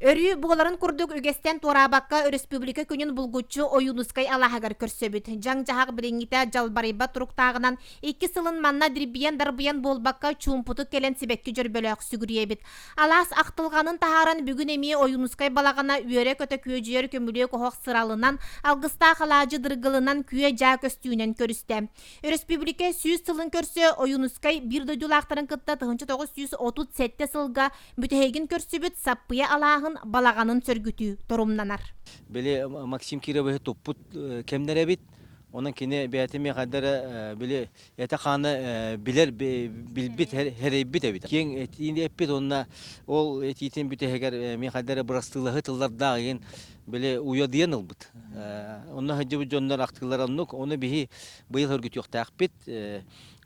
Өрү бугаларын курдук үгестен Торабакка республика күнүн булгучу оюнускай алахагар көрсөбүт. Жаң жахак билиңите жалбарыба туруктагынан 2 сылын манна дирбиян дарбиян болбакка чумпуту келен сибекки жөрбөлөк сүгүриебит. Алас актылганын тахаран бүгүн эми оюнускай балагана үйөрө көтө күйөжөр көмүлө кохок сыралынан алгыста халажы дыргылынан күйө жа көстүүнөн көрүстө. Республика 100 сылын көрсө оюнускай бир дойдулактарын кытта 1937 сылга бүтегин көрсүбүт саппыя алаагын балаганын сөргүтүү торумнанар. Били Максим Кировы топпут кемнеребит. Onun kine beyatimi kadar bile yatakhanı bilir bilbit herebit evit. Ken etinde epit onna ol etitin büte heger mi kadar bırastılı hıtıllar dağın bile uyadiyan olbut. Onna hacı bu jonlar aktılar annuk onu bihi bu yıl örgüt yok takbit.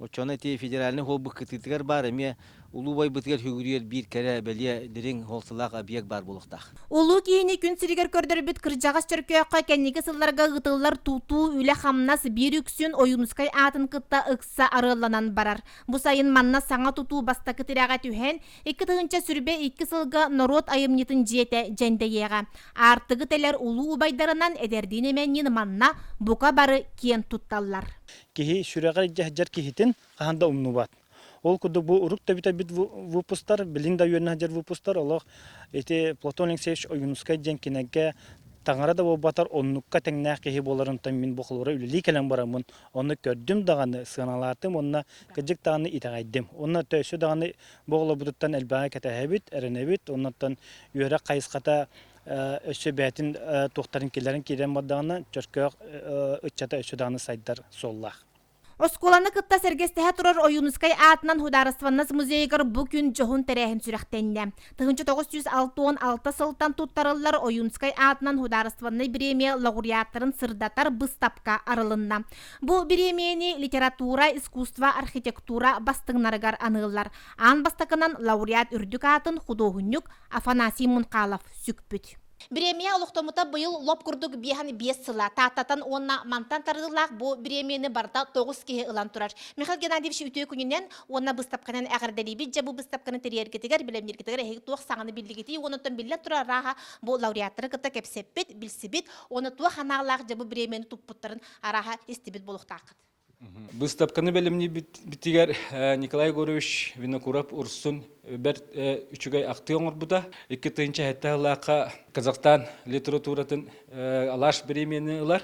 O çaneti federalne hol bu kıtıklar var mi Ulubay bıtgar hügürüyer bir kere belye derin holsalak abiyek bar bulukta. Ulu kiyini gün siriger kördөрбүт кыржагас чөркөккө кенники сылларга гытыллар тутуу үле хамнас бир үксүн оюнускай атын кытта ыкса арыланан барар. Бу сайын манна саңа тутуу бастакы тирага түһен 2 тыгынча сүрбе 2 сылга народ айымнитын жете жендеега. Артыгы телер улуу байдарынан эдердин эменин манна бука бары киен тутталлар. Кихи сүрәгә җәһҗәр кихитен каханда умнубат. Ол куды бу урук табита бит выпустар, билинда йөрнә җәр выпустар, Аллах эти Платон Алексеевич Оюнускай җәнкинәгә таңара да батар оннукка тәңнә кихи боларын тан мин бохлары үлли кәләм барамын. Аны көрдүм даганы сыналатым, онна кыҗык таны итәгәйдем. Онна төшө даганы боглы будыттан әлбәгә кәтәһәбит, әрәнәбит, оннан йөрә кайыската өсө бәтин тохтарын келәрен кирән бадагына чөркөк ыччата өсө даганы сайдар соллах. Осколаны кытта сергестеһе турар оюнускай атынан Хударстваннас музейгар бу күн жоһун терәһин сүрәхтәнде. 1966 сылтан туттарыллар оюнускай атынан Хударстванны премия лауреаттарын сырдатар быстапка арылында. Бу премияны литература, искусство, архитектура бастыңнарыгар аныллар. Ан бастакынан лауреат үрдүк атын худогуннук Афанасий Мункалов сүкпүт. Премия олуқтомута быйыл лоп курдук бихан 5 сыла. Тататан онна мантан тарыдылақ бу премияны барда 9 кеhe ылан турар. Михаил Геннадьевич үтөө күнүнен онна быстапканан агардалибит же бу быстапканы терьергетигер билемнергетигер эһи туох саңаны билдигити онотон билле турар раха бу лауреаттары кыта кепсеппит, билсибит, оны туох ханаалаах же бу премияны туппуттарын араха истибит болуктаакыт. Выставканы белемни битигер Николай Егорович Винокуров урсун бер үчүгай актыоңор буда 2-нче хатталака Казахстан литературатын алаш премияны ылар.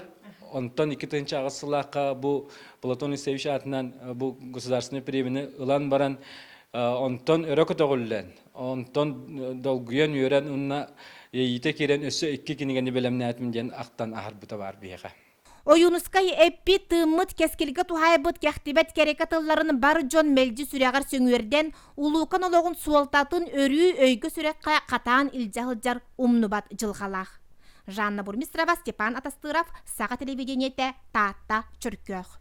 Онтон 2-нче агысылака бу Платон Алексеевич атынан бу государственный премияны ылан баран онтон өрөкөтөгүллен. Онтон долгуян үйрен унна ийте керен өсө 2 кинигени белемне атмын ден актан ахар бута бар бияга. Оюнускай эппи тыммыт кескилге тухайбыт кяхтибет керекатылларын бар жон мелжи сүрәгәр сөңөрден улукан ологун суалтатын өрүү өйгө сүрәккә катаан илҗахылҗар умнубат жылгалах. Жанна Бурмистрова, Степан Атастыров, Сага телевидениете, Тата, Чөркөк.